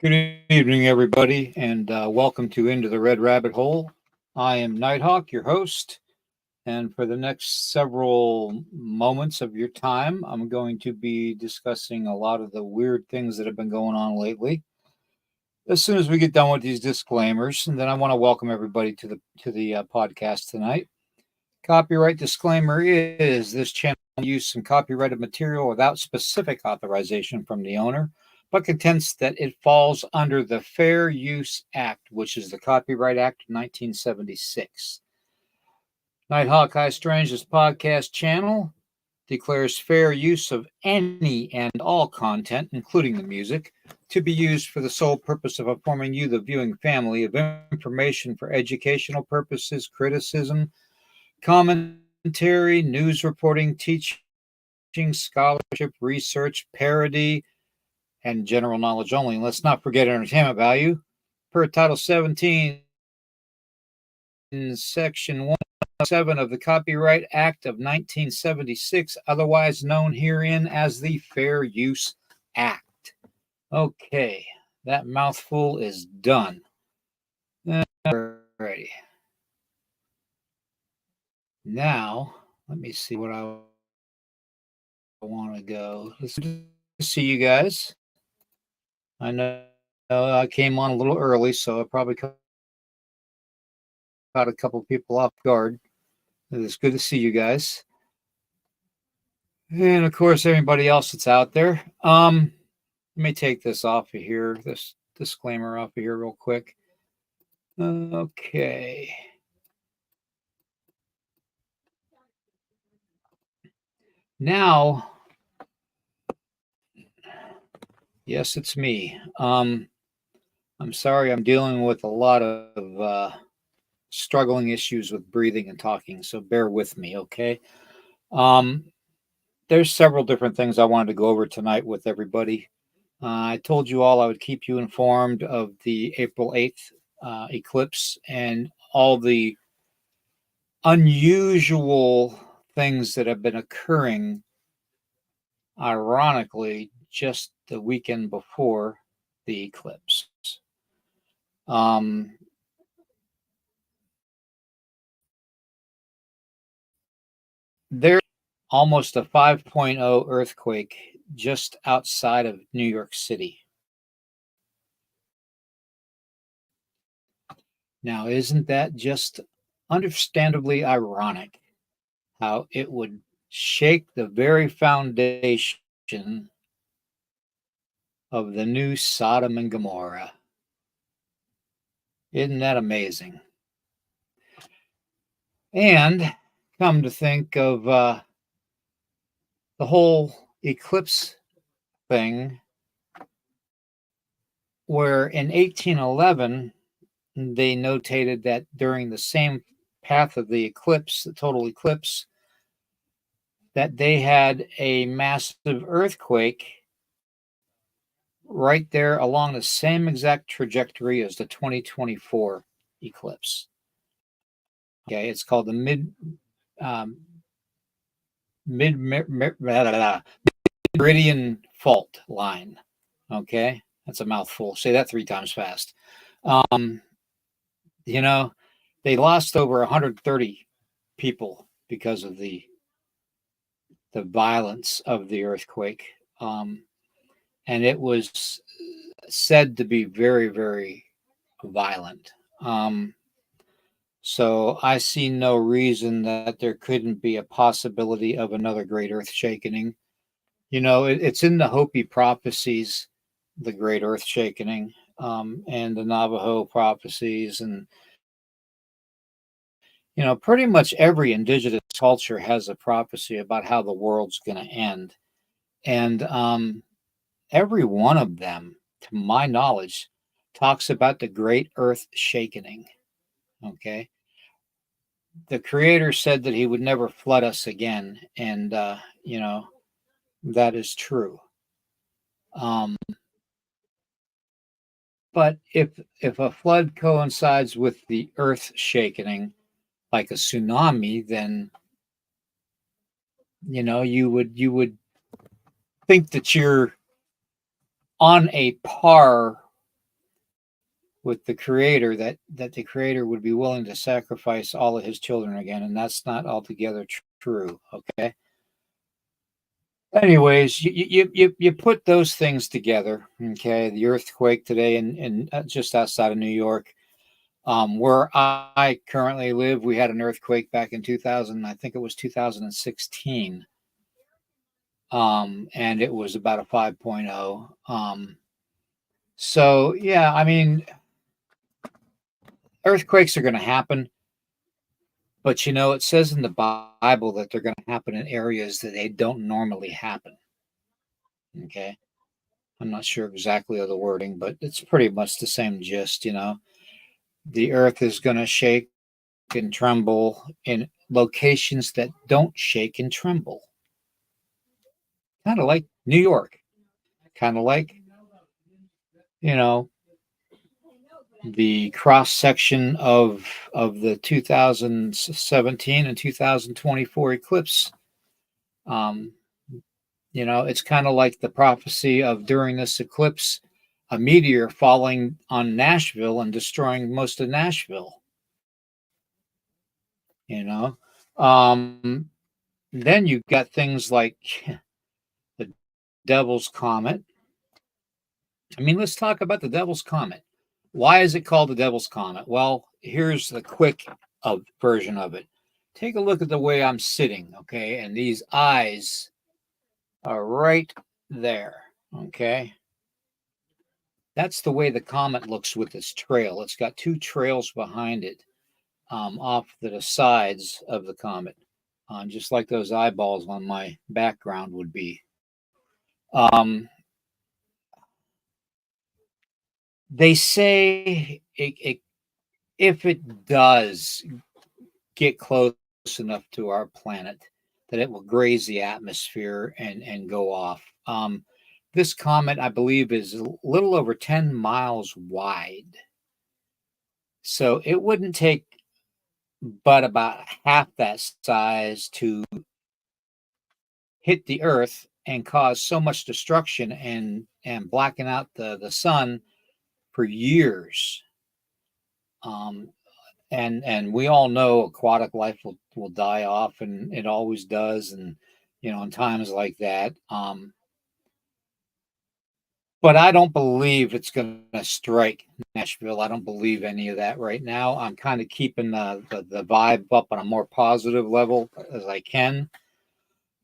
Good evening, everybody, and welcome to Into the Red Rabbit Hole. I am Nighthawk, your host, and for the next several moments of your time, I'm going to be discussing a lot of the weird things that have been going on lately. As soon as we get done with these disclaimers, and then I want to welcome everybody to the podcast tonight. Copyright disclaimer is this channel use some copyrighted material without specific authorization from the owner, but contends that it falls under the Fair Use Act, which is the Copyright Act of 1976. Nighthawk High Strange's podcast channel declares fair use of any and all content, including the music, to be used for the sole purpose of informing you, the viewing family, of information for educational purposes, criticism, commentary, news reporting, teaching, scholarship, research, parody, and general knowledge only. And let's not forget entertainment value. Per Title 17, Section 107 of the Copyright Act of 1976, otherwise known herein as the Fair Use Act. Okay, that mouthful is done. Alrighty. Now, let me see what I want to go. Let's see you guys. I know I came on a little early, so I probably caught a couple people off guard. It's good to see you guys. And of course, everybody else that's out there. Let me take this off of here, this disclaimer off of here real quick. Okay. Now, yes, it's me. I'm sorry, I'm dealing with a lot of struggling issues with breathing and talking, so bear with me, okay? There's several different things I wanted to go over tonight with everybody. I told you all I would keep you informed of the April 8th eclipse and all the unusual things that have been occurring, ironically, just the weekend before the eclipse. There's almost a 5.0 earthquake just outside of New York City. Now, isn't that just understandably ironic how it would shake the very foundation of the new Sodom and Gomorrah? Isn't that amazing? And come to think of the whole eclipse thing, where in 1811, they notated that during the same path of the eclipse, the total eclipse, that they had a massive earthquake right there along the same exact trajectory as the 2024 eclipse. Okay, it's called the meridian fault line. Okay, that's a mouthful. Say that 3 times fast. You know, they lost over 130 people because of the violence of the earthquake. And it was said to be very, very violent. So I see no reason that there couldn't be a possibility of another great earth shaking. You know, it's in the Hopi prophecies, the great earth shaking, and the Navajo prophecies, and you know, pretty much every indigenous culture has a prophecy about how the world's going to end, and every one of them, to my knowledge, talks about the great earth shaking. Okay, the Creator said that He would never flood us again, and you know, that is true. Um, but if a flood coincides with the earth shaking, like a tsunami, then you know you would think that you're on a par with the creator, that the creator would be willing to sacrifice all of his children again, and that's not altogether true. Okay. Anyways, you put those things together. Okay, the earthquake today in just outside of New York, where I currently live, we had an earthquake back in 2000. I think it was 2016. And it was about a 5.0. So yeah, I mean, earthquakes are going to happen, but it says in the Bible that they're going to happen in areas that they don't normally happen. Okay. I'm not sure exactly of the wording, but it's pretty much the same gist. The earth is going to shake and tremble in locations that don't shake and tremble. Kind of like New York, kind of like, you know, the cross section of the 2017 and 2024 eclipse. Um, it's kind of like the prophecy of during this eclipse, a meteor falling on Nashville and destroying most of Nashville. You know, um, then you've got things like the Devil's Comet. I mean, let's talk about the Devil's Comet. Why is it called the Devil's Comet? Well, here's the quick version of it. Take a look at the way I'm sitting, okay? And these eyes are right there, okay? That's the way the comet looks with its trail. It's got two trails behind it, off to the sides of the comet, just like those eyeballs on my background would be. Um, they say if it does get close enough to our planet, that it will graze the atmosphere and go off. This comet, I believe, is a little over 10 miles wide. So it wouldn't take but about half that size to hit the earth and cause so much destruction and blacken out the sun for years. Um, and we all know aquatic life will die off, and it always does, and in times like that. But I don't believe it's going to strike Nashville. I don't believe any of that right now. I'm kind of keeping the vibe up on a more positive level as I can.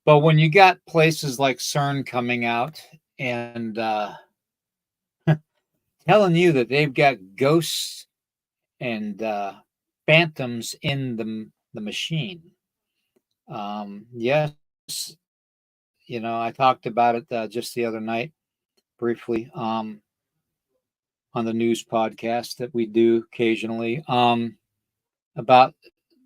But when you got places like CERN coming out and telling you that they've got ghosts and phantoms in the machine, yes, I talked about it just the other night briefly, on the news podcast that we do occasionally, about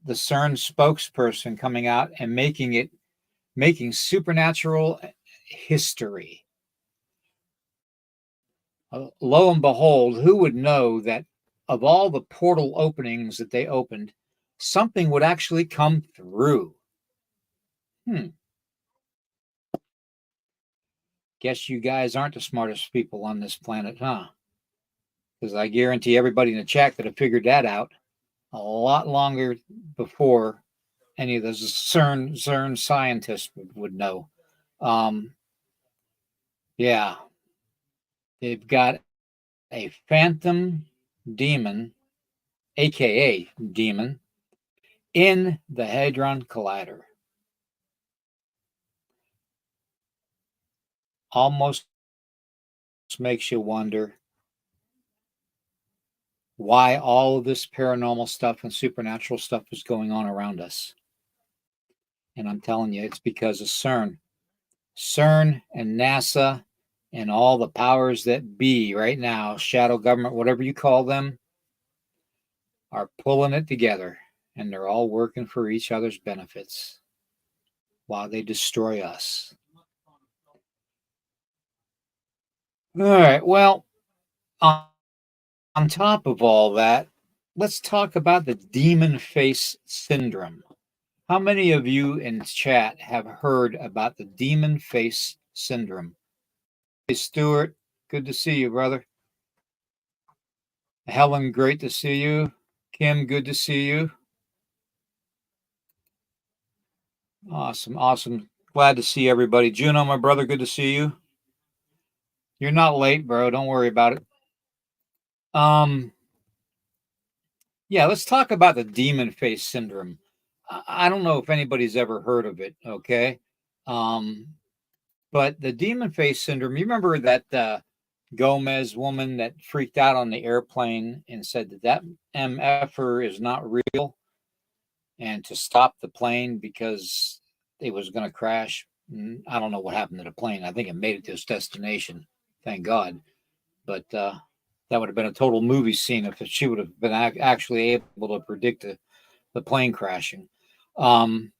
the CERN spokesperson coming out and making supernatural history. Lo and behold, who would know that of all the portal openings that they opened, something would actually come through? Guess you guys aren't the smartest people on this planet, huh? Because I guarantee everybody in the chat could have figured that out a lot longer before any of those CERN scientists would know. Yeah, they've got a phantom demon, aka demon, in the Hadron Collider. Almost makes you wonder why all of this paranormal stuff and supernatural stuff is going on around us. And I'm telling you, it's because of CERN. CERN and NASA and all the powers that be right now, shadow government, whatever you call them, are pulling it together, and they're all working for each other's benefits while they destroy us. All right. Well, on top of all that, let's talk about the demon face syndrome. How many of you in chat have heard about the demon face syndrome? Hey, Stuart, good to see you, brother. Helen, great to see you. Kim, good to see you. Awesome, awesome. Glad to see everybody. Juno, my brother, good to see you. You're not late, bro. Don't worry about it. Um, yeah, let's talk about the demon face syndrome. I don't know if anybody's ever heard of it, okay? Um, but the demon face syndrome, you remember that Gomez woman that freaked out on the airplane and said that MFer is not real and to stop the plane because it was going to crash. I don't know what happened to the plane. I think it made it to its destination. Thank God. But that would have been a total movie scene if she would have been actually able to predict the plane crashing. Um,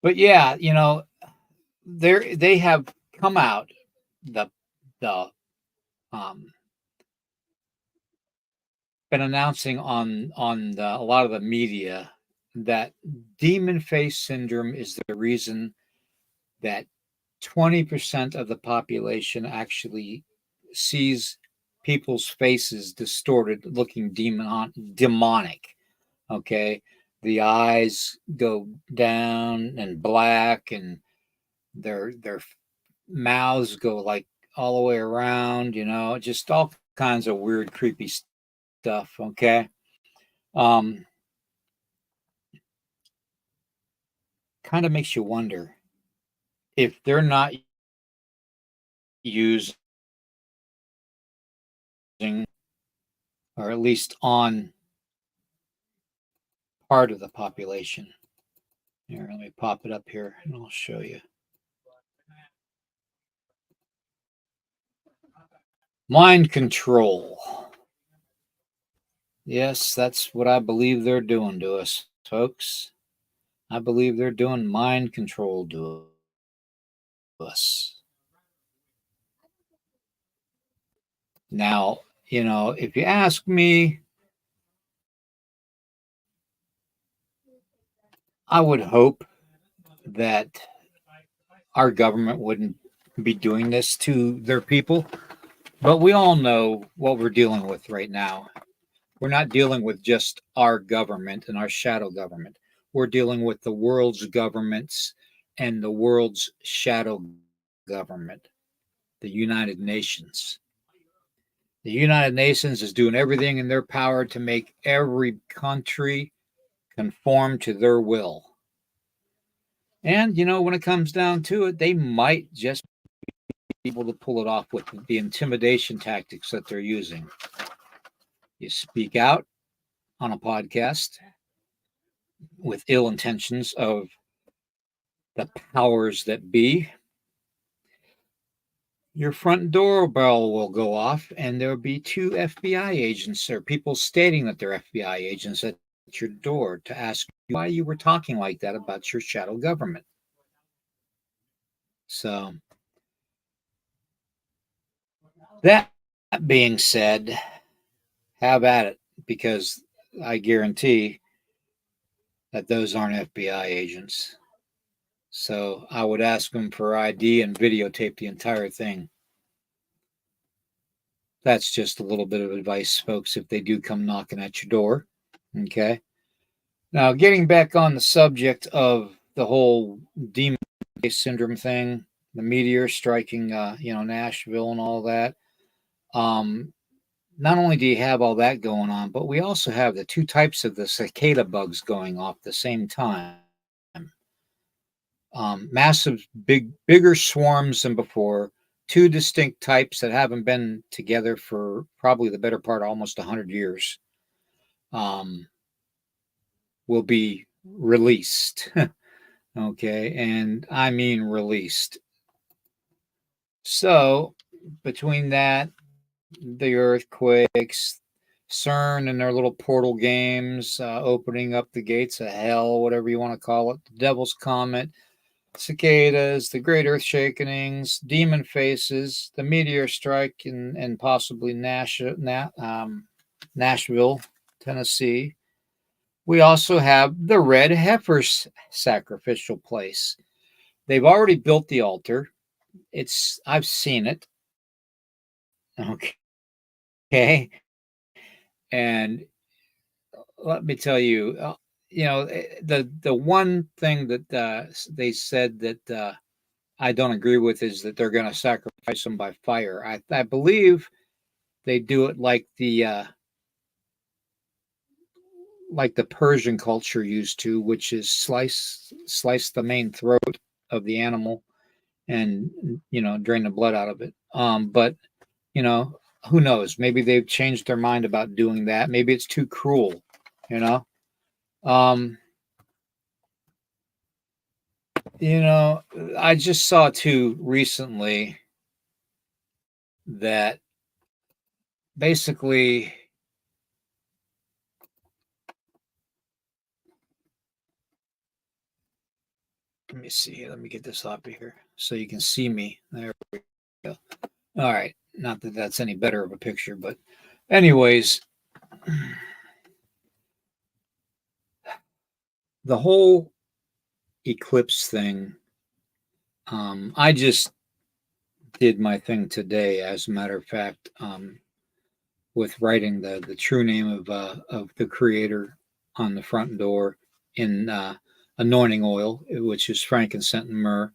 but yeah, they have come out the the um, been announcing on a lot of the media that demon face syndrome is the reason that 20% of the population actually sees people's faces distorted, looking demonic. Okay. The eyes go down and black, and their mouths go like all the way around, just all kinds of weird, creepy stuff. Okay. Um, Kind of makes you wonder if they're not using, or at least on part of the population. Here, let me pop it up here and I'll show you. Mind control. Yes, that's what I believe they're doing to us, folks. I believe they're doing mind control to us. Now, if you ask me, I would hope that our government wouldn't be doing this to their people, but we all know what we're dealing with right now. We're not dealing with just our government and our shadow government. We're dealing with the world's governments and the world's shadow government, the United Nations. The United Nations is doing everything in their power to make every country conform to their will. And, when it comes down to it, they might just be able to pull it off with the intimidation tactics that they're using. You speak out on a podcast with ill intentions of the powers that be, your front doorbell will go off and there'll be two FBI agents or people stating that they're FBI agents at your door to ask you why you were talking like that about your shadow government. So, that being said, have at it, because I guarantee that those aren't FBI agents. So I would ask them for ID and videotape the entire thing. That's just a little bit of advice, folks, if they do come knocking at your door. Okay. Now, getting back on the subject of the whole demon syndrome thing, the meteor striking, Nashville and all that. Not only do you have all that going on, but we also have the two types of the cicada bugs going off at the same time. Massive, bigger swarms than before. Two distinct types that haven't been together for probably the better part of almost 100 years. Will be released. Okay, and I mean released. So, between that, the earthquakes, CERN and their little portal games, opening up the gates of hell, whatever you want to call it, the Devil's Comet, cicadas, the Great Earth Shakings, demon faces, the meteor strike, and possibly Nashville, Tennessee. We also have the red heifer's sacrificial place. They've already built the altar. I've seen it. Okay. Okay. And let me tell you, the one thing that they said that I don't agree with is that they're going to sacrifice them by fire. I believe they do it like the Persian culture used to, which is slice the main throat of the animal and drain the blood out of it. But you know, who knows? Maybe they've changed their mind about doing that. Maybe it's too cruel. You know, um, you know, I just saw too recently that basically, let me see here. Let me get this up here so you can see me. There we go. All right. Not that that's any better of a picture, but anyways, the whole eclipse thing. I just did my thing today, as a matter of fact, with writing the true name of the creator on the front door in anointing oil, which is frankincense and myrrh,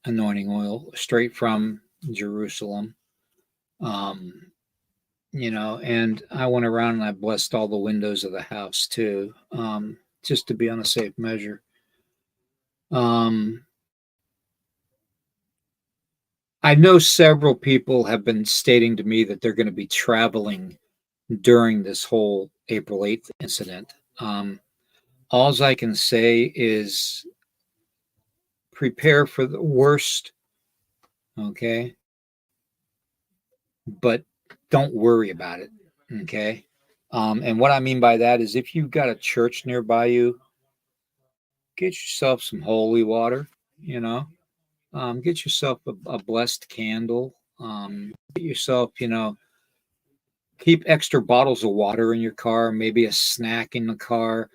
anointing oil straight from Jerusalem. Um, and I went around and I blessed all the windows of the house too, just to be on a safe measure. Um, I know several people have been stating to me that they're going to be traveling during this whole April 8th incident. All I can say is prepare for the worst, okay? But don't worry about it, okay? And what I mean by that is if you've got a church nearby you, get yourself some holy water, you know, get yourself a blessed candle, get yourself, keep extra bottles of water in your car, maybe a snack in the car.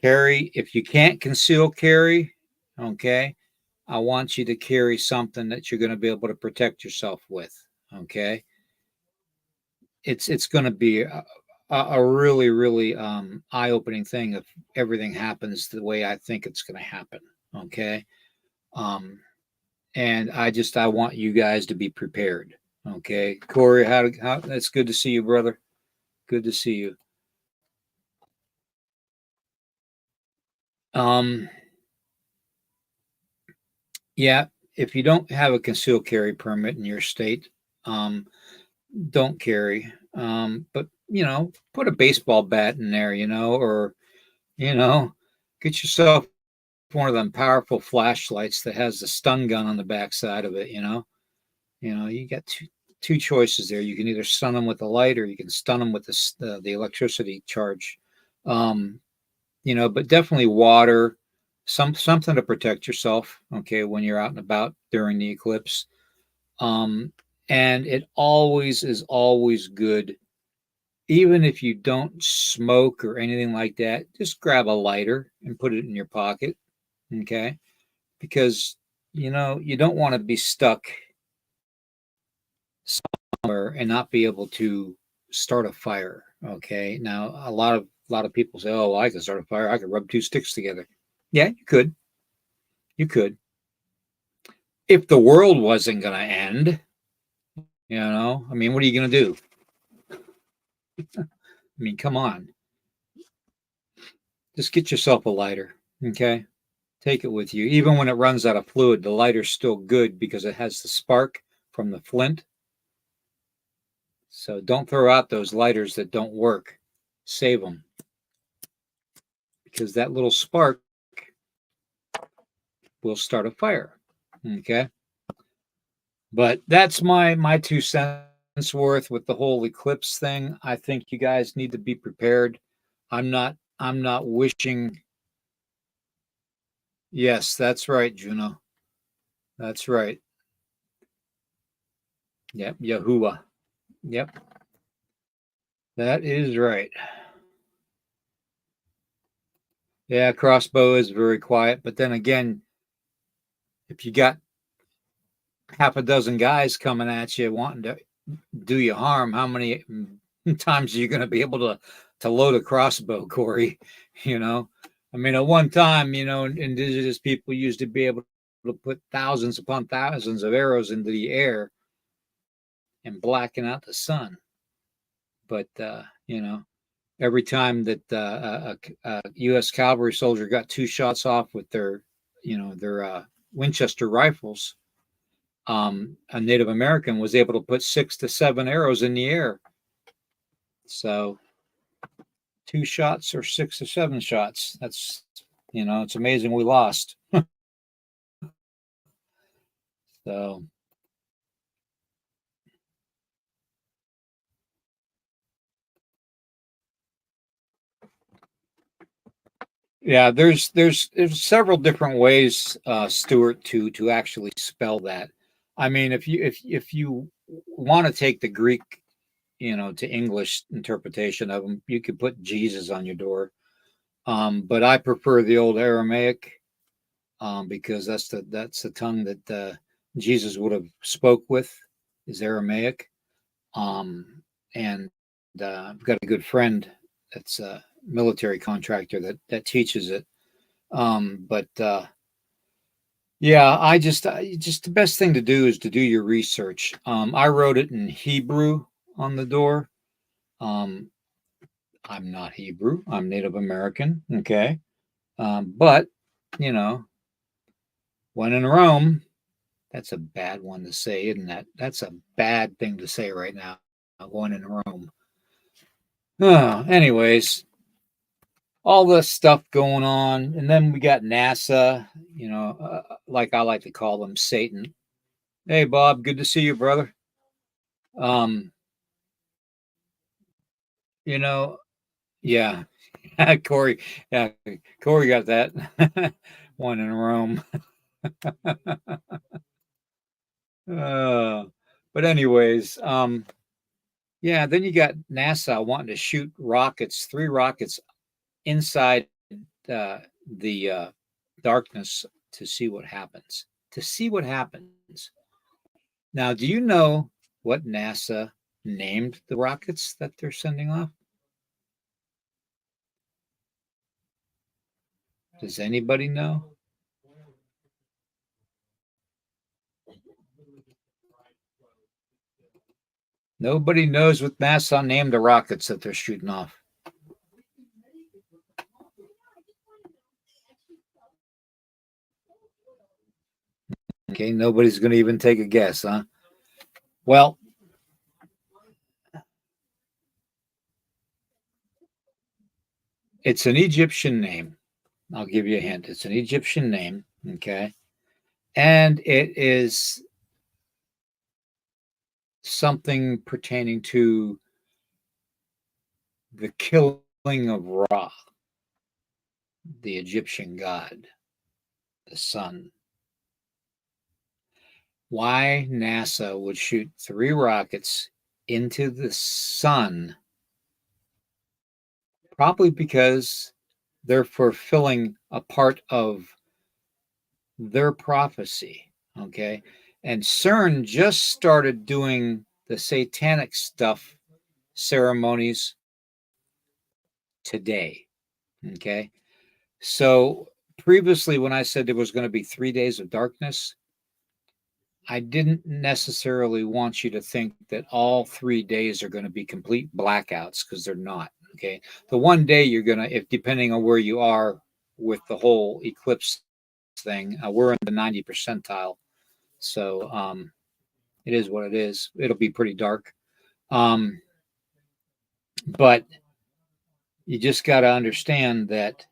Carry, if you can't conceal carry, okay, I want you to carry something that you're going to be able to protect yourself with, okay? It's going to be a really, really eye opening thing if everything happens the way I think it's going to happen, okay? Um, and I want you guys to be prepared, okay? Corey, how that's good to see you, brother. Good to see you. Um, yeah, if you don't have a concealed carry permit in your state, um, don't carry. But put a baseball bat in there, or you know, get yourself one of them powerful flashlights that has the stun gun on the back side of it. You got two choices there. You can either stun them with the light, or you can stun them with the electricity charge. Um, but definitely water, something to protect yourself. Okay, when you're out and about during the eclipse. Um, and it always is always good, even if you don't smoke or anything like that, just grab a lighter and put it in your pocket. Okay. Because, you don't want to be stuck somewhere and not be able to start a fire. Okay. Now, a lot of people say, oh, well, I can start a fire. I could rub two sticks together. Yeah, you could. You could. If the world wasn't going to end, I mean, what are you going to do? I mean, come on. Just get yourself a lighter. Okay. Take it with you. Even when it runs out of fluid, the lighter's still good because it has the spark from the flint. So don't throw out those lighters that don't work. Save them because that little spark will start a fire. Okay. But that's my 2 cents worth with the whole eclipse thing. I think you guys need to be prepared. I'm not wishing. Yes, that's right, Juno. That's right. Yep, Yahuwah. Yep, that is right. Yeah, crossbow is very quiet, but then again, if you got half a dozen guys coming at you wanting to do you harm, how many times are you going to be able to load a crossbow, Corey? You know, I mean, at one time, indigenous people used to be able to put thousands upon thousands of arrows into the air and blacken out the sun. But every time that a U.S. cavalry soldier got two shots off with their Winchester rifles, a Native American was able to put 6 to 7 arrows in the air. So 2 shots or 6 or 7 shots. That's it's amazing we lost. So yeah, there's several different ways, Stuart, to actually spell that. I mean, if you want to take the Greek, to English interpretation of them, you could put Jesus on your door. But I prefer the old Aramaic, because that's the tongue that Jesus would have spoke with, is Aramaic. And I've got a good friend that's a military contractor that teaches it. But yeah, just the best thing to do is to do your research. I wrote it in Hebrew on the door. Um, I'm not Hebrew. I'm Native American. Okay. But you know, when in Rome, that's a bad one to say, isn't that? That's a bad thing to say right now. One in Rome. Anyways, all this stuff going on, and then we got NASA. Like I like to call them, Satan. Hey, Bob, good to see you, brother. Um, you know, yeah, Corey, yeah, Corey got that one in Rome. uh, but anyways, yeah, then you got NASA wanting to shoot rockets, 3 rockets inside the darkness to see what happens. To see what happens. Now, do you know what NASA named the rockets that they're sending off? Does anybody know? Nobody knows what NASA named the rockets that they're shooting off. Okay, nobody's going to even take a guess, huh? Well, it's an Egyptian name. I'll give you a hint. It's an Egyptian name, okay? And it is something pertaining to the killing of Ra, the Egyptian god, the sun. Why NASA would shoot 3 rockets into the sun? Probably because they're fulfilling a part of their prophecy. Okay. And CERN just started doing the satanic stuff ceremonies today. Okay. So previously, when I said there was going to be 3 days of darkness, I didn't necessarily want you to think that all 3 days are going to be complete blackouts, because they're not. Okay. The one day you're going to, if depending on where you are with the whole eclipse thing, we're in the 90 percentile. So it is what it is. It'll be pretty dark. Um, but you just got to understand that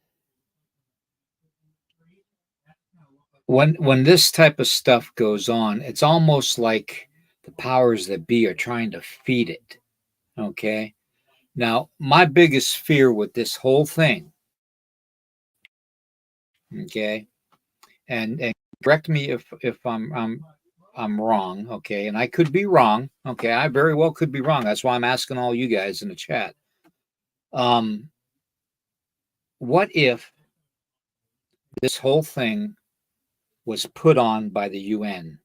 when this type of stuff goes on, it's almost like the powers that be are trying to feed it. Okay. Now, my biggest fear with this whole thing, okay, and correct me if I'm wrong, okay, and I could be wrong, okay, I very well could be wrong. That's why I'm asking all you guys in the chat. Um, what if this whole thing was put on by the UN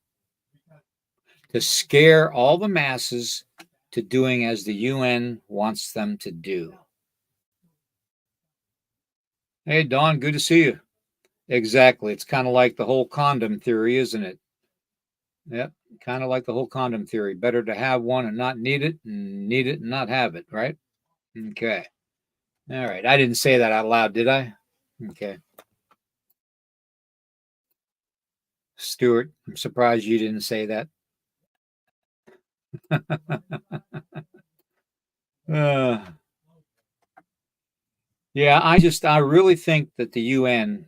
to scare all the masses to doing as the UN wants them to do. Hey, Don, good to see you. Exactly. It's kind of like the whole condom theory, isn't it? Yep. Kind of like the whole condom theory. Better to have one and not need it and not have it, right? Okay. All right. I didn't say that out loud, did I? Okay. Stuart, I'm surprised you didn't say that. uh, yeah, I really think that the UN,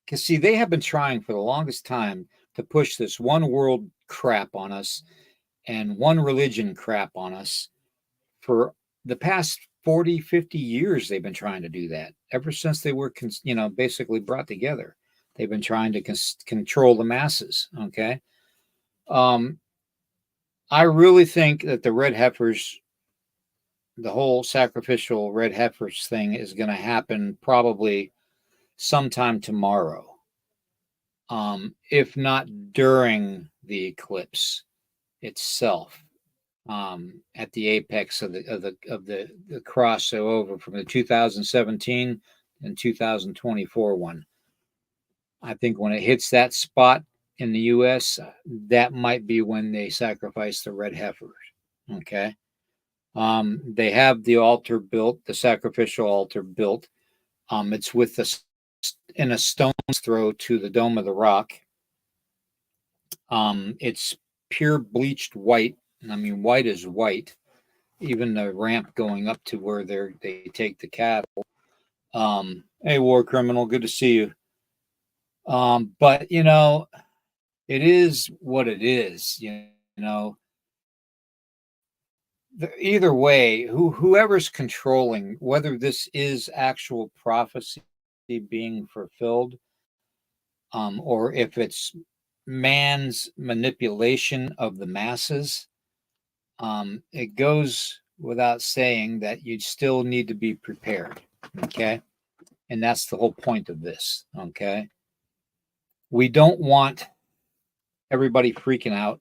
because see, they have been trying for the longest time to push this one world crap on us and one religion crap on us for the past 40, 50 years. They've been trying to do that ever since they were, basically brought together. They've been trying to control the masses. Okay. Um, I really think that the red heifers, the whole sacrificial red heifers thing is going to happen probably sometime tomorrow. If not during the eclipse itself, at the apex of the crossover from the 2017 and 2024 one. I think when it hits that spot in the U.S., that might be when they sacrifice the red heifers. Okay. They have the altar built, the sacrificial altar built. It's with the in a stone's throw to the Dome of the Rock. It's pure bleached white. I mean, white is white. Even the ramp going up to where they take the cattle. Hey, war criminal, good to see you. But it is what it is. Know, either way, whoever's controlling, whether this is actual prophecy being fulfilled, or if it's man's manipulation of the masses, it goes without saying that you still need to be prepared. Okay. And that's the whole point of this. Okay. We don't want everybody freaking out.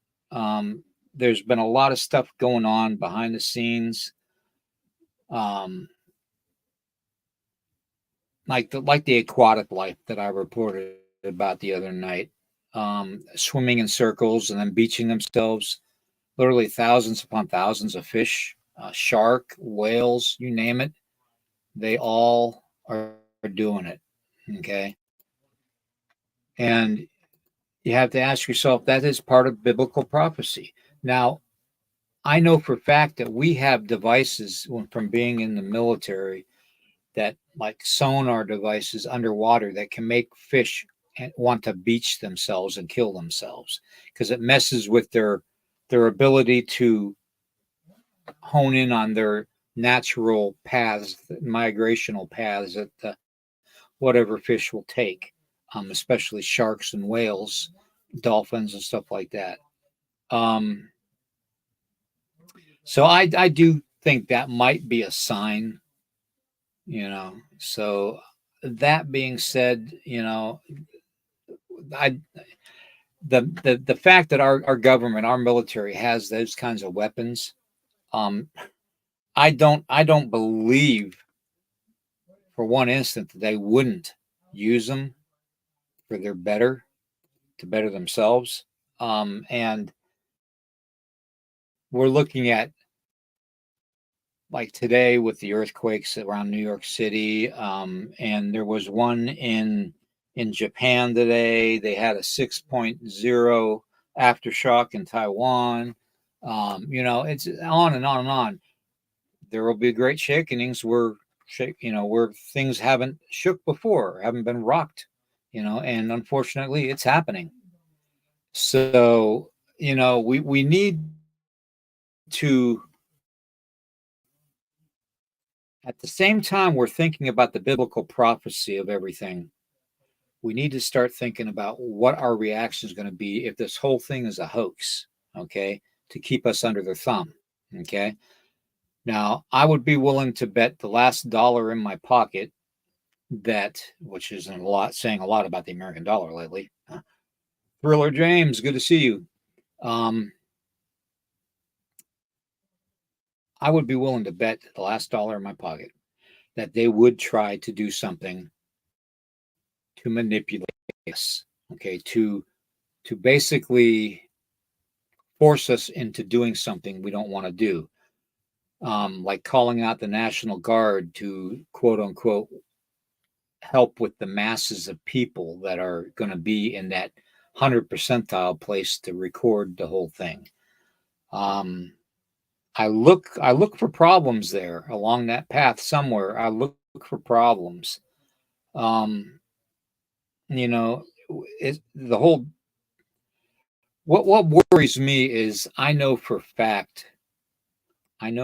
There's been a lot of stuff going on behind the scenes. Um, like the aquatic life that I reported about the other night, swimming in circles and then beaching themselves. Literally thousands upon thousands of fish, shark, whales, you name it. They all are doing it. Okay. And you have to ask yourself, that is part of biblical prophecy. Now, I know for a fact that we have devices from being in the military, that like sonar devices underwater that can make fish want to beach themselves and kill themselves, because it messes with their ability to hone in on their natural paths, migrational paths that whatever fish will take, especially sharks and whales, dolphins and stuff like that. Um, so I do think that might be a sign. So that being said, I the fact that our government, our military has those kinds of weapons, um, I don't believe for one instant that they wouldn't use them for their to better themselves. And we're looking at, like today, with the earthquakes around New York City, and there was one in Japan today. They had a 6.0 aftershock in Taiwan. It's on and on and on. There will be great shakenings where things haven't shook before, haven't been rocked, and unfortunately, it's happening. So, we need to, at the same time we're thinking about the biblical prophecy of everything, we need to start thinking about what our reaction is going to be if this whole thing is a hoax, okay, to keep us under their thumb, okay? Now, I would be willing to bet the last dollar in my pocket that, which isn't a lot, saying a lot about the American dollar lately. Thriller James, good to see you. I would be willing to bet the last dollar in my pocket that they would try to do something to manipulate us, okay, to basically force us into doing something we don't want to do, like calling out the National Guard to quote unquote help with the masses of people that are going to be in that 100 percentile place to record the whole thing. Um, I look for problems there along that path somewhere. I look for problems. Um, you know, the whole what worries me is I know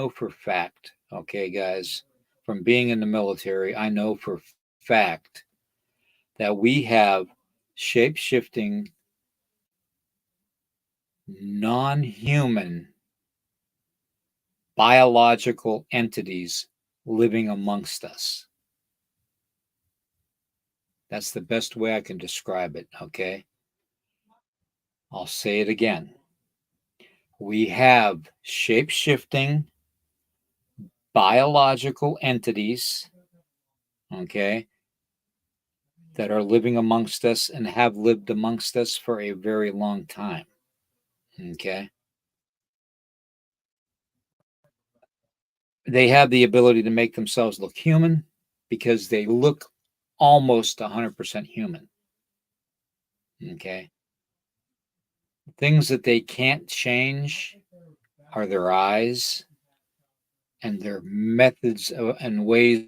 for fact, okay, guys, from being in the military, I know for fact that we have shape shifting, non human biological entities living amongst us. That's the best way I can describe it, okay? I'll say it again. We have shape shifting biological entities, okay, that are living amongst us and have lived amongst us for a very long time, okay? They have the ability to make themselves look human because they look almost 100% human, okay? Things that they can't change are their eyes and their methods and ways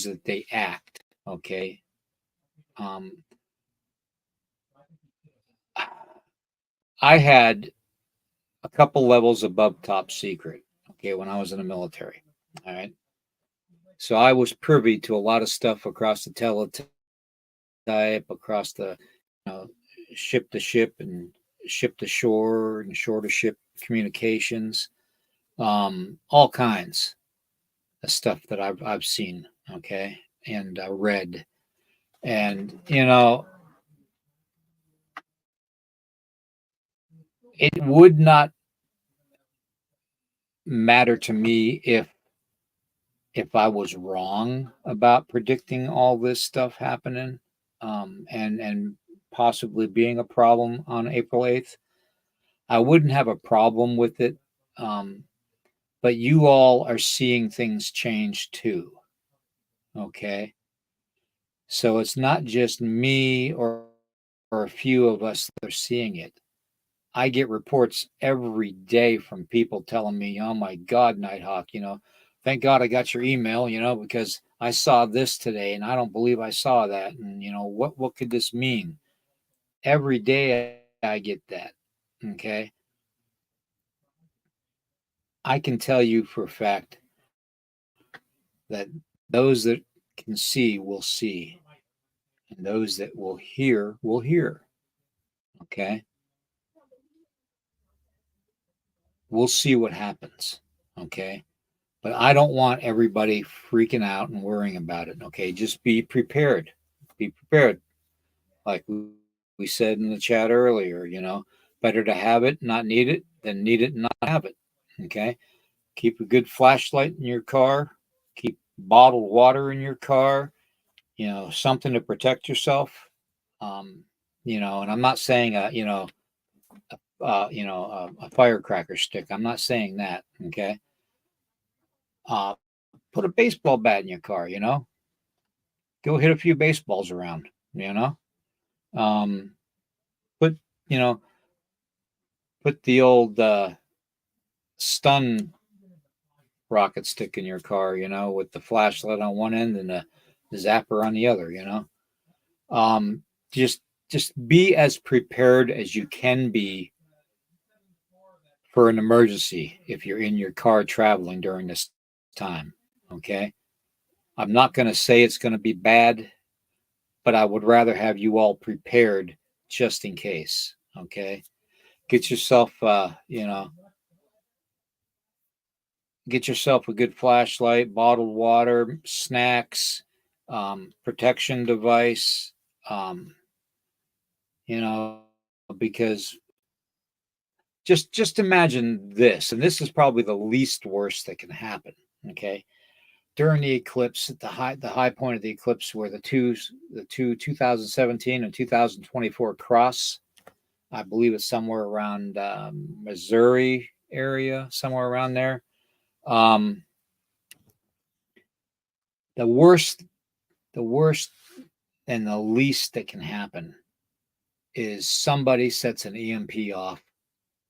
that they act, okay? Um, I had a couple levels above top secret, okay, when I was in the military, all right? So I was privy to a lot of stuff across the teletype, across the know, ship to ship and ship to shore and shore to ship communications, all kinds of stuff that I've seen, okay, and read, and it would not matter to me if I was wrong about predicting all this stuff happening, and possibly being a problem on April 8th. I wouldn't have a problem with it. Um, but you all are seeing things change too. Okay. So it's not just me or a few of us that are seeing it. I get reports every day from people telling me, oh my God, Nighthawk, thank God I got your email, because I saw this today and I don't believe I saw that. And, what could this mean? Every day I get that. Okay. I can tell you for a fact that those that can see will see, and those that will hear. Okay. We'll see what happens. Okay. But I don't want everybody freaking out and worrying about it. Okay. Just be prepared. Be prepared. Like we said in the chat earlier, better to have it, not need it, than need it and not have it. Okay. Keep a good flashlight in your car. Keep bottled water in your car. Something to protect yourself. Um, and I'm not saying a firecracker stick. I'm not saying that. Okay. Uh, put a baseball bat in your car. Go hit a few baseballs around. You know. Um, put you know put the old stun rocket stick in your car. With the flashlight on one end and the zapper on the other. Um, just just be as prepared as you can be for an emergency if you're in your car traveling during this time. Okay. I'm not going to say it's going to be bad, but I would rather have you all prepared just in case. Okay. Get yourself, get yourself a good flashlight, bottled water, snacks, protection device, um, you know, because Just imagine this, and this is probably the least worst that can happen. Okay, during the eclipse, at the high point of the eclipse, where the two 2017 and 2024 cross, I believe it's somewhere around Missouri area, somewhere around there. Um, the worst, the worst, and the least that can happen is somebody sets an EMP off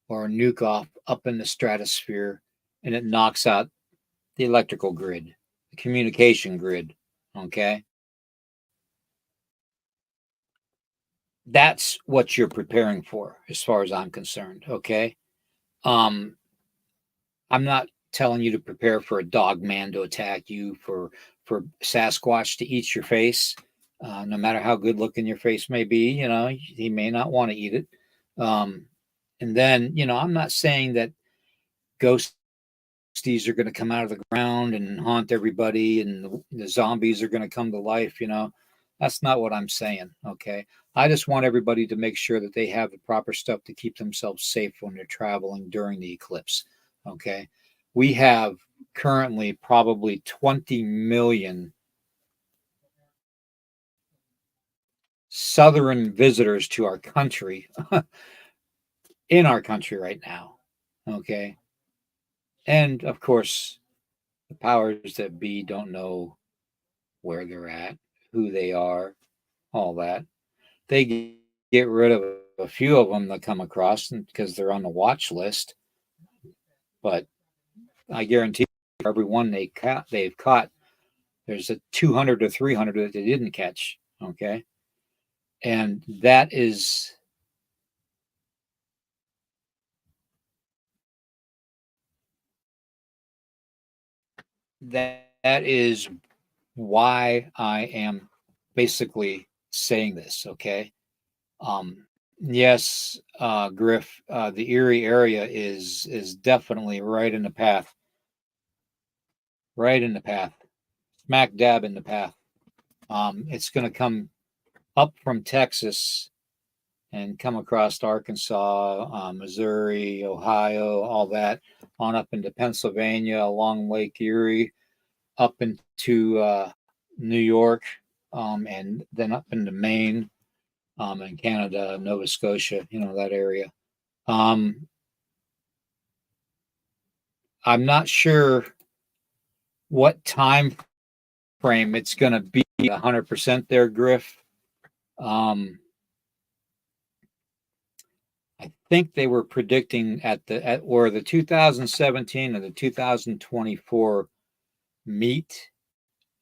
or a nuke off up in the stratosphere, and it knocks out the electrical grid, the communication grid. Okay, that's what you're preparing for, as far as I'm concerned. Okay, um, I'm not telling you to prepare for a dog man to attack you, for Sasquatch to eat your face. No matter how good looking your face may be, he may not want to eat it. Um, and then, I'm not saying that ghosties are going to come out of the ground and haunt everybody, and the zombies are going to come to life. That's not what I'm saying. Okay, I just want everybody to make sure that they have the proper stuff to keep themselves safe when they're traveling during the eclipse. Okay, we have currently probably 20 million southern visitors to our country in our country right now. Okay, and of course, the powers that be don't know where they're at, who they are, all that. They get rid of a few of them that come across because they're on the watch list. But I guarantee for every one they've caught, there's a 200 or 300 that they didn't catch. Okay, and that is why I am basically saying this. Okay, um, yes, Griff, the Erie area is definitely right in the path, smack dab in the path. It's going to come up from Texas and come across Arkansas, Missouri, Ohio, all that, on up into Pennsylvania, along Lake Erie, up into New York, and then up into Maine, and Canada, Nova Scotia, that area. Um, I'm not sure what time frame it's going to be 100% there, Griff. Um, I think they were predicting at where the 2017 and the 2024 meet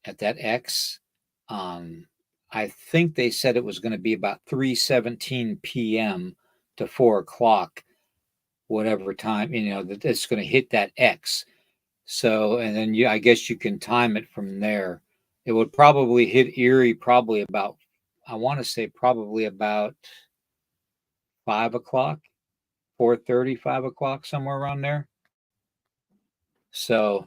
at that X. Um, I think they said it was going to be about 3:17 p.m. to 4 o'clock, whatever time that it's going to hit that X. So, and then I guess you can time it from there. It would probably hit Erie probably about, I want to say probably about 5 o'clock, 4:30, 5 o'clock, somewhere around there. So,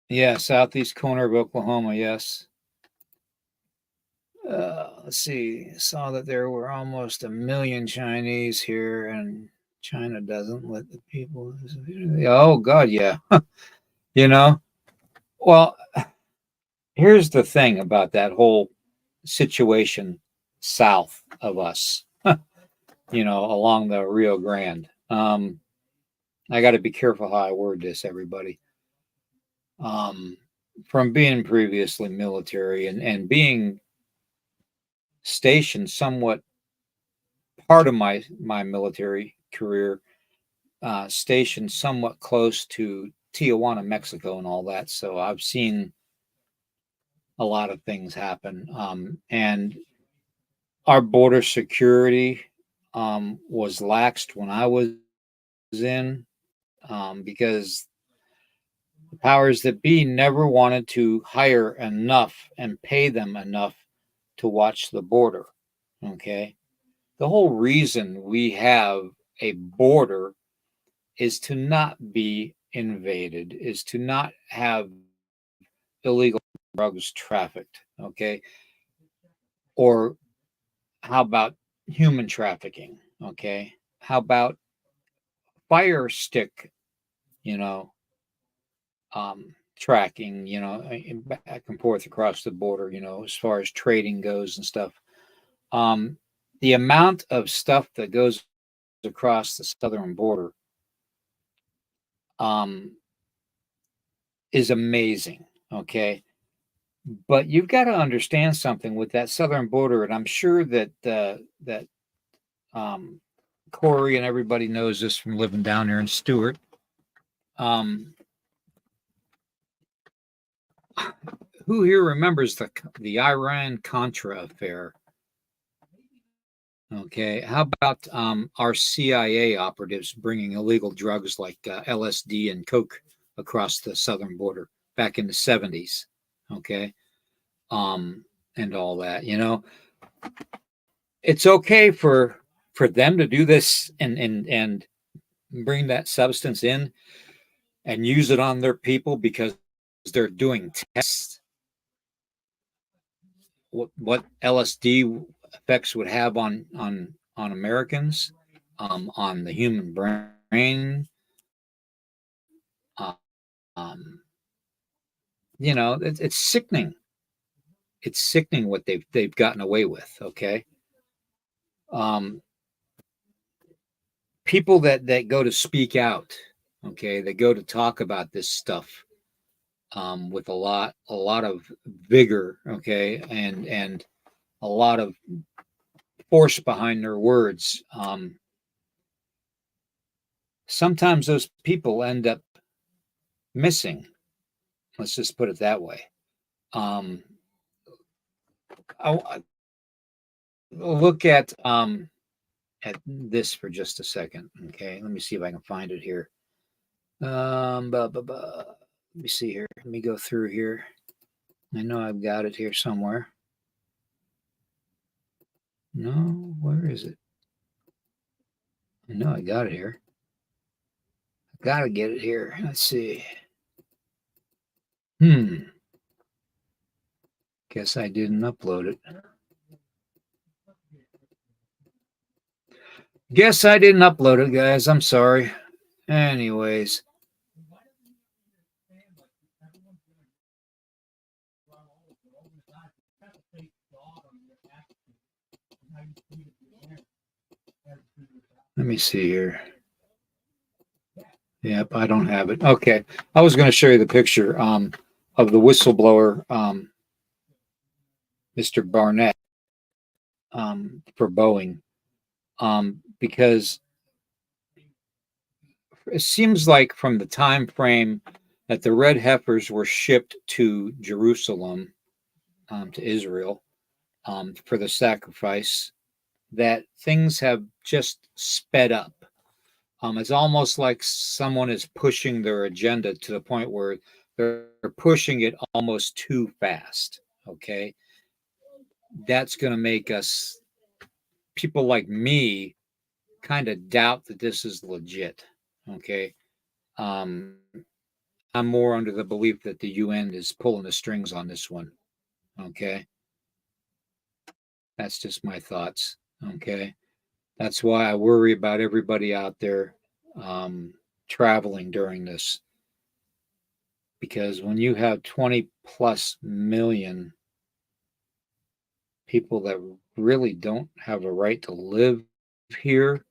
yeah, southeast corner of Oklahoma, yes. Let's see. Saw that there were almost a million Chinese here, and China doesn't let the people. Oh God, yeah. you know. Well, here's the thing about that whole situation south of us. Along the Rio Grande. I got to be careful how I word this, everybody. Um, from being previously military and being stationed somewhat part of my military career, stationed somewhat close to Tijuana, Mexico, and all that. So I've seen a lot of things happen. And our border security was laxed when I was in, because the powers that be never wanted to hire enough and pay them enough to watch the border. Okay. The whole reason we have a border is to not be invaded, is to not have illegal drugs trafficked. Okay. Or how about human trafficking? Okay. How about fire stick, you know, tracking, back and forth across the border, as far as trading goes and stuff. Um, the amount of stuff that goes across the southern border um, is amazing. Okay. But you've got to understand something with that southern border, and I'm sure that um, Corey and everybody knows this from living down there in Stewart. Um, who here remembers the Iran Contra affair? Okay, how about our CIA operatives bringing illegal drugs like LSD and coke across the southern border back in the 70s? Okay, and all that. It's okay for them to do this and bring that substance in and use it on their people because they're doing tests. What LSD effects would have on Americans, on the human brain. Um, it's sickening. It's sickening what they've gotten away with. Okay, um, people that go to speak out. Okay, they go to talk about this stuff with a lot of vigor. Okay, and a lot of force behind their words. Sometimes those people end up missing. Let's just put it that way. Um, I look at this for just a second. Okay, let me see if I can find it here. Let me see here. Let me go through here. I know I've got it here somewhere. No, where is it? I know I got it here. I gotta get it here. Let's see. Guess I didn't upload it. Guess I didn't upload it, guys. I'm sorry. Anyways, let me see here. Yep, I don't have it. Okay. I was going to show you the picture of the whistleblower, Mr. Barnett, for Boeing, because it seems like from the time frame that the red heifers were shipped to Jerusalem, to Israel, for the sacrifice, that things have just sped up. It's almost like someone is pushing their agenda to the point where they're pushing it almost too fast. Okay. That's going to make us, people like me, kind of doubt that this is legit. Okay. Um, I'm more under the belief that the UN is pulling the strings on this one. Okay. That's just my thoughts. Okay. That's why I worry about everybody out there traveling during this. Because when you have 20 plus million people that really don't have a right to live here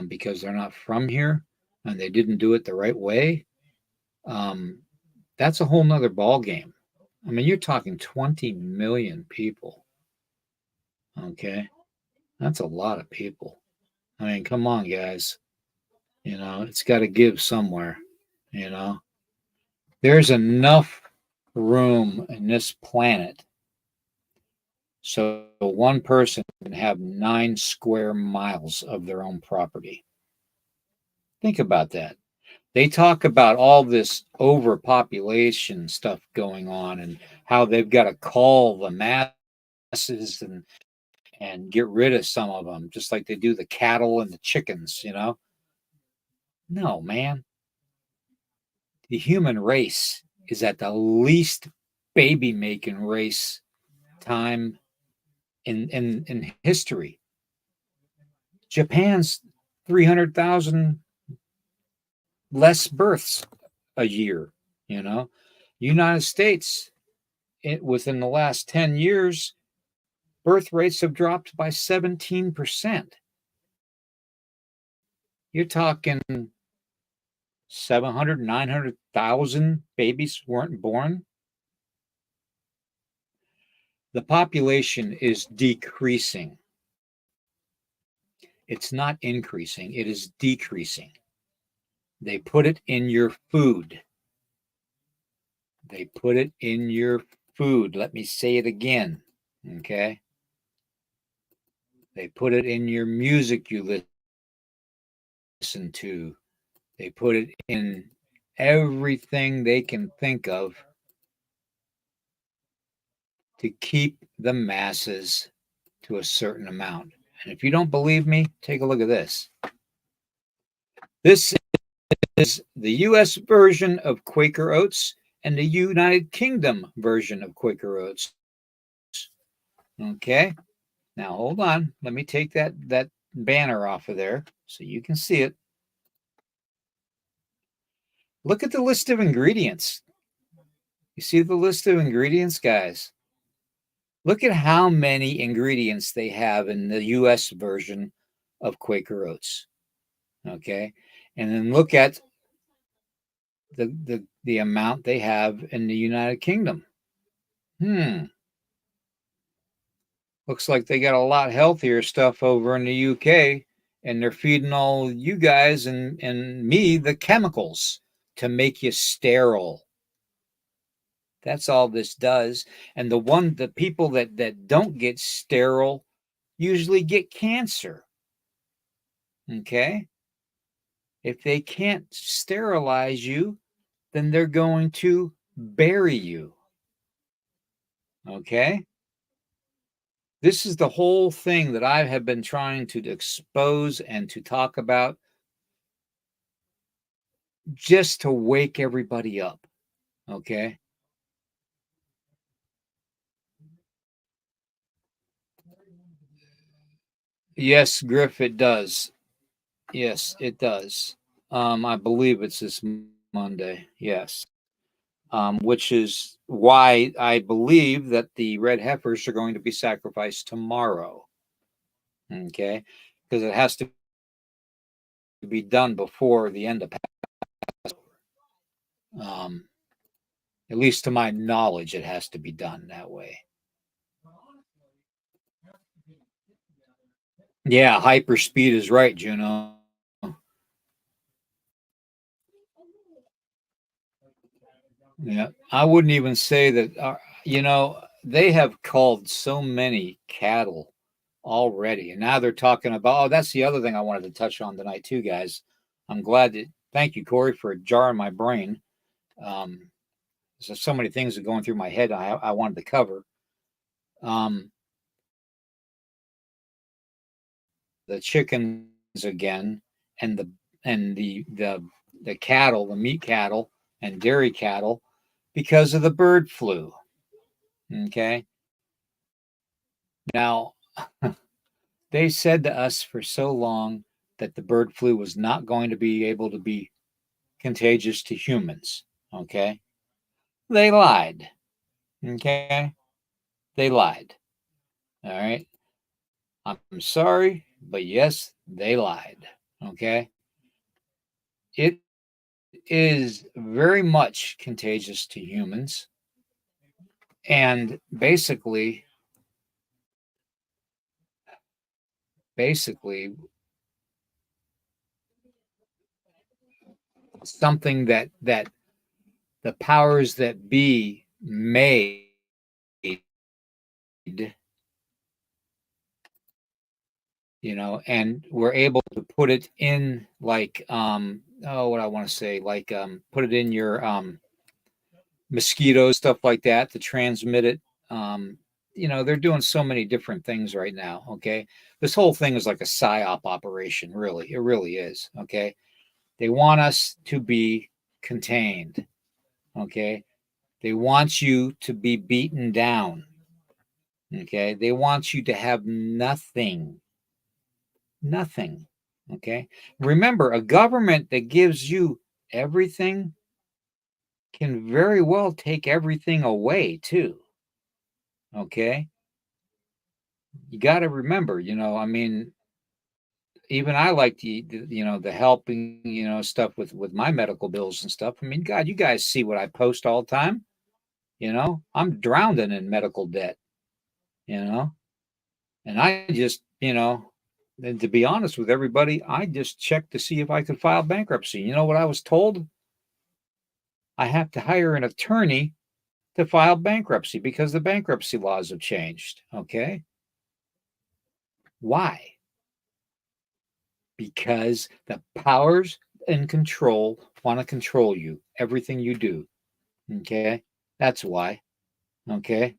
because they're not from here and they didn't do it the right way, um, that's a whole nother ball game. I mean, you're talking 20 million people. Okay, that's a lot of people. I mean, come on, guys. It's got to give somewhere. You know, there's enough room in this planet so one person can have 9 square miles of their own property. Think about that. They talk about all this overpopulation stuff going on and how they've got to call the masses and get rid of some of them, just like they do the cattle and the chickens. No, man. The human race is at the least baby making race time in history. Japan's 300,000 less births a year, you know. United States, within the last 10 years, birth rates have dropped by 17%. You're talking 700, 900,000 babies weren't born. The population is decreasing. It's not increasing, it is decreasing. They put it in your food. They put it in your food. Let me say it again. Okay. They put it in your music you listen to. They put it in everything they can think of to keep the masses to a certain amount. And if you don't believe me, take a look at this. This is the US version of Quaker Oats and the United Kingdom version of Quaker Oats. Okay. Now hold on. Let me take that banner off of there so you can see it. Look at the list of ingredients. You see the list of ingredients, guys? Look at how many ingredients they have in the US version of Quaker Oats. Okay. And then look at the amount they have in the United Kingdom. Looks like they got a lot healthier stuff over in the UK, and they're feeding all you guys and me the chemicals to make you sterile. That's all this does. And the people that don't get sterile usually get cancer. Okay? If they can't sterilize you, then they're going to bury you. Okay? This is the whole thing that I have been trying to expose and to talk about just to wake everybody up. Okay? Yes, Griff, it does. Yes, it does. I believe it's this Monday. Yes. Which is why I believe that the red heifers are going to be sacrificed tomorrow. Okay? Because it has to be done before the end of Passover. At least to my knowledge, it has to be done that way. Yeah, hyperspeed is right, Juno. Yeah, I wouldn't even say that. They have culled so many cattle already, and now they're talking about. Oh, that's the other thing I wanted to touch on tonight, too, guys. I'm glad that. Thank you, Corey, for jarring my brain. So many things are going through my head. I wanted to cover. The chickens again, and the cattle, the meat cattle and dairy cattle, because of the bird flu. Okay. Now, they said to us for so long that the bird flu was not going to be able to be contagious to humans. Okay. They lied. Okay. They lied. All right. I'm sorry, but yes, they lied. Okay. It is very much contagious to humans. And basically something that the powers that be made, and we're able to put it in like what I want to say, like put it in your mosquitoes, stuff like that, to transmit it. They're doing so many different things right now. Okay. This whole thing is like a psyop operation, really. It really is. Okay. They want us to be contained. Okay. They want you to be beaten down. Okay. They want you to have nothing. Nothing. Okay. Remember, a government that gives you everything can very well take everything away too. Okay. You got to remember, I mean, even I like the helping, stuff with my medical bills and stuff. I mean, God, you guys see what I post all the time. I'm drowning in medical debt, you know, and I just, and to be honest with everybody, I just checked to see if I could file bankruptcy. You know what I was told? I have to hire an attorney to file bankruptcy because the bankruptcy laws have changed. Okay. Why? Because the powers and control want to control you, everything you do. Okay. That's why. Okay.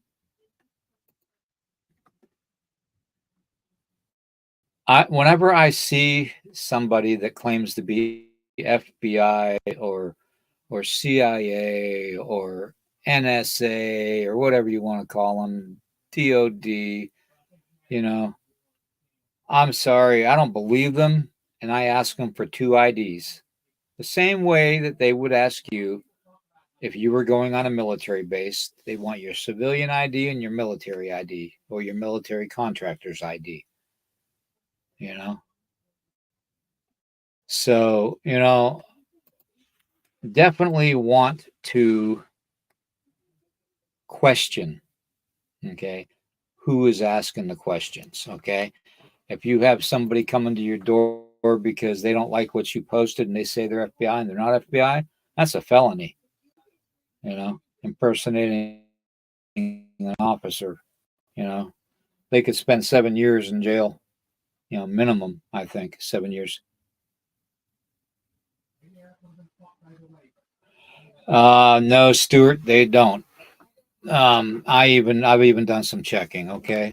Whenever I see somebody that claims to be FBI or CIA or NSA or whatever you want to call them, DOD, you know, I'm sorry, I don't believe them, and I ask them for two IDs. The same way that they would ask you if you were going on a military base, they want your civilian ID and your military ID or your military contractor's ID, you know? So, definitely want to question, okay, who is asking the questions, okay? If you have somebody coming to your door because they don't like what you posted and they say they're FBI and they're not FBI, that's a felony, impersonating an officer, you know. They could spend 7 years in jail, minimum, I think, 7 years. No, Stuart, they don't. I've even done some checking. Okay.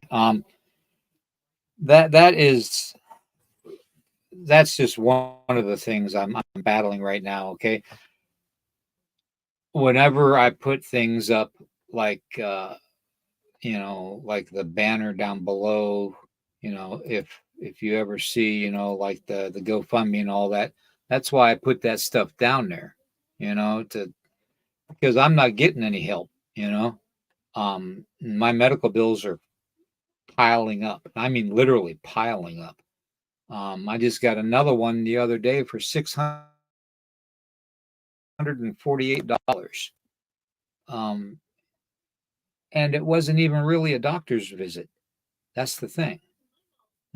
That is that's just one of the things I'm battling right now. Okay. Whenever I put things up like like the banner down below, if you ever see, like the GoFundMe and all that, that's why I put that stuff down there, to because I'm not getting any help, my medical bills are piling up. I mean, literally piling up. I just got another one the other day for $648. Um, and it wasn't even really a doctor's visit. That's the thing.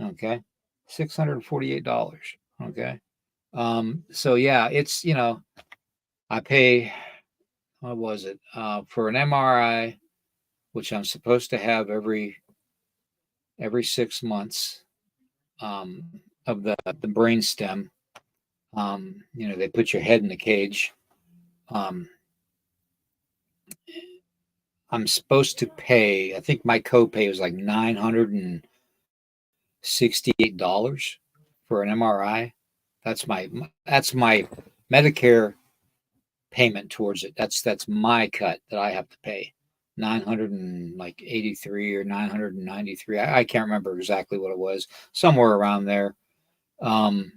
Okay. $648. Okay. So yeah, it's, I pay, what was it? For an MRI, which I'm supposed to have every 6 months, of the brain stem. They put your head in a cage. Um, I'm supposed to pay. I think my copay was like $968 for an MRI. That's my Medicare payment towards it. That's my cut that I have to pay. 983 or 993. I can't remember exactly what it was. Somewhere around there. Um,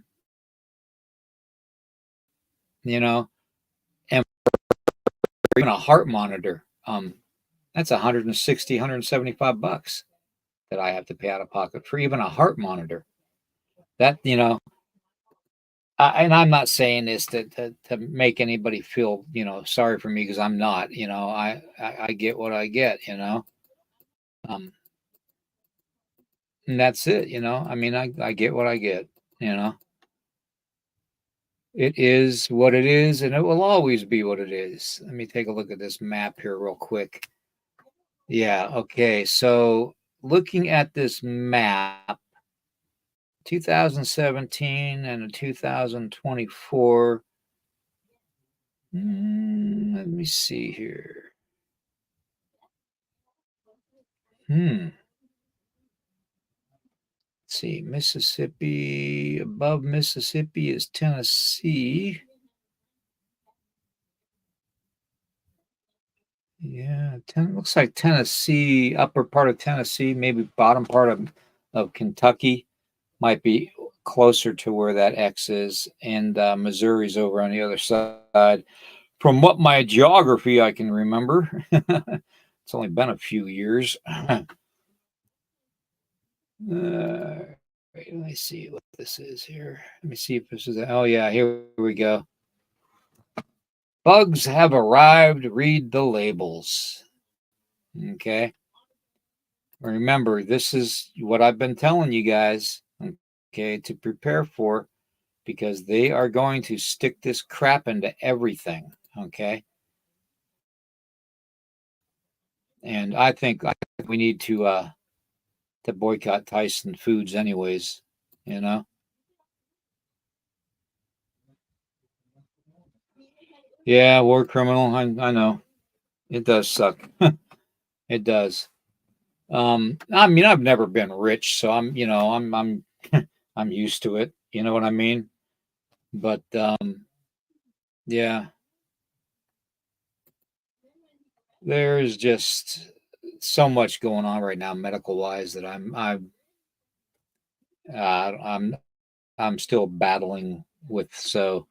you know, and even a heart monitor. That's 160, 175 bucks that I have to pay out of pocket for even a heart monitor. That, and I'm not saying this to make anybody feel, sorry for me because I'm not, I get what I get, um, and that's it, I mean, I get what I get, you know, it is what it is and it will always be what it is. Let me take a look at this map here real quick. Yeah. Okay. So looking at this map, 2017 and 2024. Let me see here. Let's see. Mississippi. Above Mississippi is Tennessee. Yeah, looks like Tennessee, upper part of Tennessee, maybe bottom part of Kentucky might be closer to where that X is, and Missouri's over on the other side. From what my geography I can remember, it's only been a few years. Wait, let me see what this is here. Let me see if this is. Oh yeah, here we go. Bugs have arrived. Read the labels. Okay. Remember, this is what I've been telling you guys. Okay, to prepare for, because they are going to stick this crap into everything. Okay. And I think we need to boycott Tyson Foods, anyways. You know. Yeah, war criminal. I know it does suck. It does. I mean, I've never been rich, so I'm I'm used to it. You know what I mean? But yeah, there's just so much going on right now, medical wise, that I'm I'm still battling with, so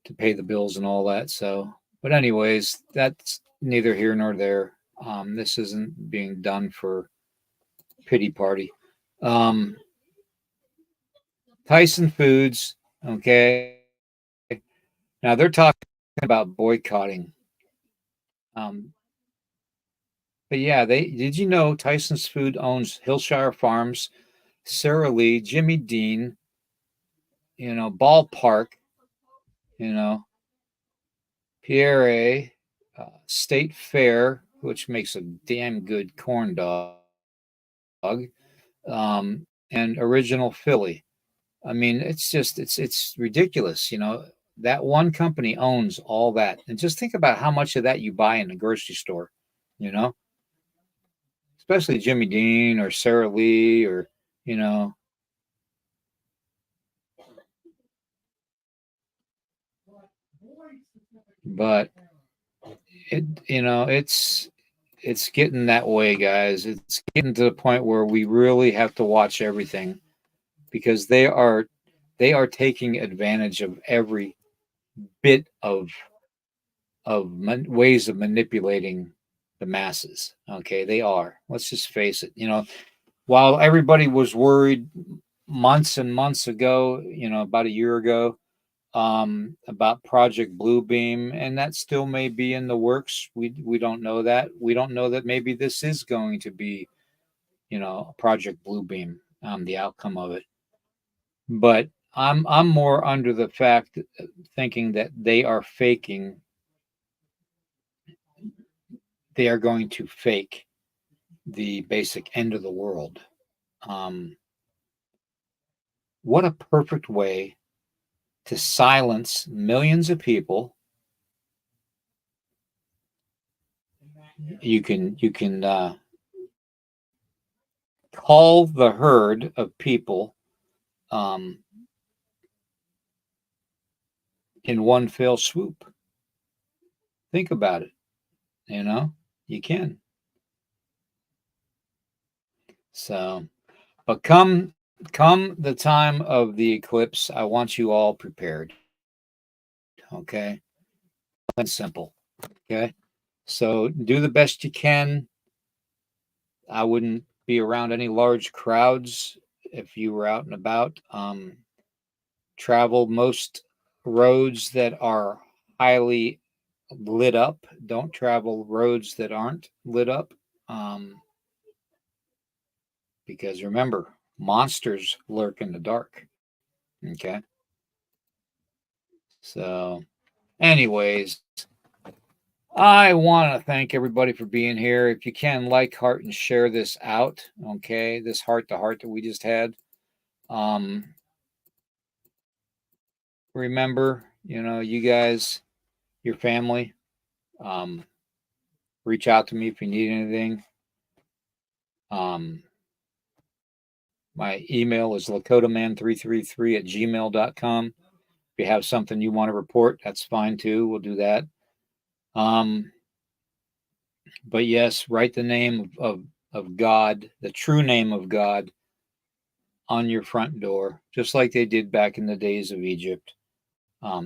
to pay the bills and all that. So, but anyways, that's neither here nor there. This isn't being done for pity party. Um, Tyson Foods, okay. Now they're talking about boycotting. Um, but yeah, they did you know Tyson's Food owns Hillshire Farms, Sarah Lee, Jimmy Dean, Ballpark, you know, Pierre, State Fair, which makes a damn good corn dog, and Original Philly. I mean, it's ridiculous, That one company owns all that. And just think about how much of that you buy in the grocery store, you know, especially Jimmy Dean or Sarah Lee or, you know, but it's getting that way, guys. It's getting to the point where we really have to watch everything, because they are taking advantage of every bit of ways of manipulating the masses. Okay, they are. Let's just face it. While everybody was worried months and months ago, about a year ago, about Project Bluebeam, and that still may be in the works. We don't know that. We don't know that maybe this is going to be, Project Bluebeam, the outcome of it. But I'm more under the fact, thinking that they are going to fake the basic end of the world. Um, what a perfect way to silence millions of people. You can call the herd of people, um, in one fell swoop. Think about it. You know, you can. So, but come the time of the eclipse, I want you all prepared. Okay, and simple. Okay, so do the best you can. I wouldn't be around any large crowds if you were out and about. Travel most roads that are highly lit up. Don't travel roads that aren't lit up. Um, because remember, monsters lurk in the dark. Okay. So, anyways, I want to thank everybody for being here. If you can, like, heart, and share this out. Okay. This heart to heart that we just had. Um, Remember, you guys, your family, um, reach out to me if you need anything. Um, my email is lakotaman333 at gmail.com. If you have something you want to report, that's fine too. We'll do that. Um, But yes, write the name of God, the true name of God, on your front door, just like they did back in the days of Egypt,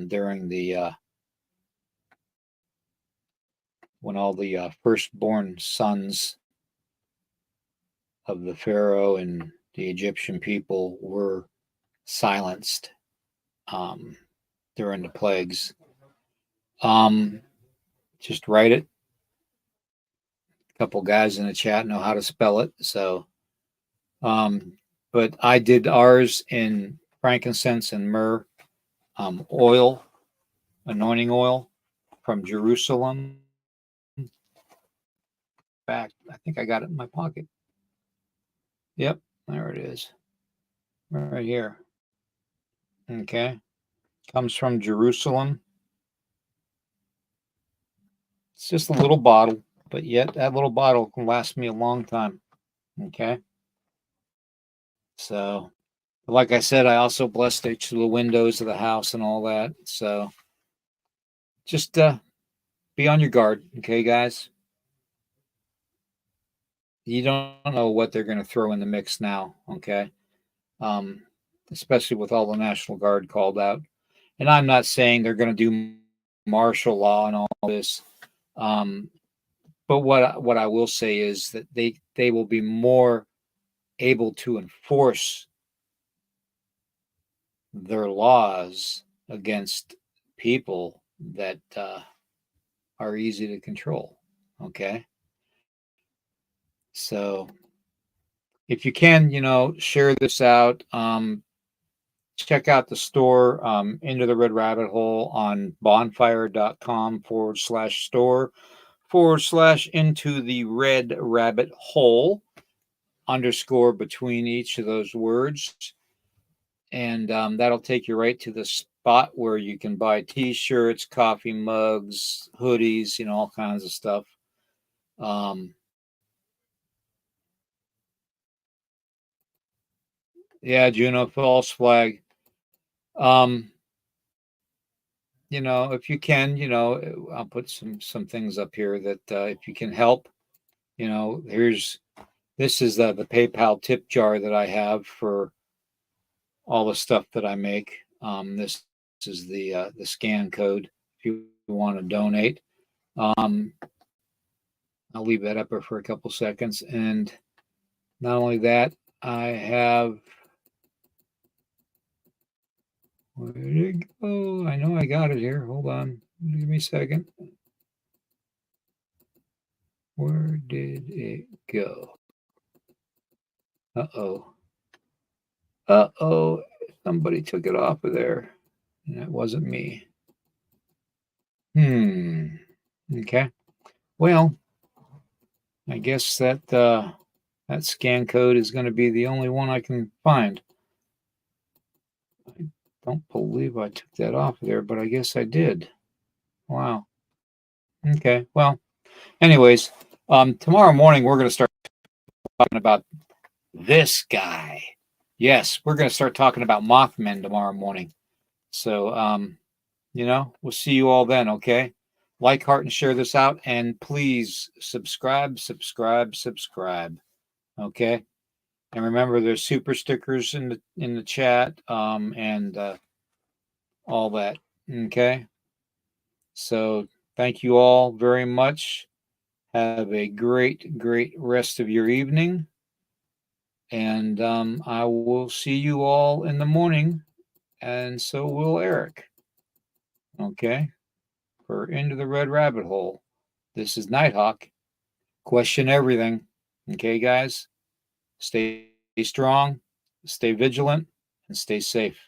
during the when all the firstborn sons of the Pharaoh and the Egyptian people were silenced, um, during the plagues. Um, just write it. A couple guys in the chat know how to spell it, so um, but I did ours in frankincense and myrrh, oil, anointing oil from Jerusalem. Back, I think I got it in my pocket. Yep, there it is, right here. Okay, comes from Jerusalem. It's just a little bottle, but yet that little bottle can last me a long time. Okay, so like I said, I also blessed each of the windows of the house and all that. So just be on your guard, okay, guys. You don't know what they're going to throw in the mix now, okay? Um, Especially with all the National Guard called out. And I'm not saying they're going to do martial law and all this, um, but what I will say is that they will be more able to enforce their laws against people that are easy to control. Okay, so if you can, share this out. Check out the store, Into the Red Rabbit Hole, on bonfire.com/store/ Into the Red Rabbit Hole _ between each of those words. And that'll take you right to the spot where you can buy t-shirts, coffee mugs, hoodies, all kinds of stuff. Um, yeah, Juno, false flag. Um, if you can, I'll put some things up here that if you can help, this is the PayPal tip jar that I have for all the stuff that I make. This is the scan code if you want to donate. Um, I'll leave that up for a couple seconds. And not only that, I have. Where did it go? I know I got it here. Hold on. Give me a second. Where did it go? Uh-oh. Uh-oh. Somebody took it off of there. And that wasn't me. Okay. Well, I guess that scan code is going to be the only one I can find. I don't believe I took that off there, but I guess I did. Wow. Okay. Well, anyways, tomorrow morning we're going to start talking about this guy. Yes, we're going to start talking about Mothmen tomorrow morning. So, we'll see you all then. Okay. Like, heart, and share this out, and please subscribe. Okay. And remember, there's super stickers in the chat, and all that. Okay. So thank you all very much. Have a great rest of your evening. And I will see you all in the morning. And so will Eric. Okay. For Into the Red Rabbit Hole. This is Nighthawk. Question everything. Okay, guys? Stay strong, stay vigilant, and stay safe.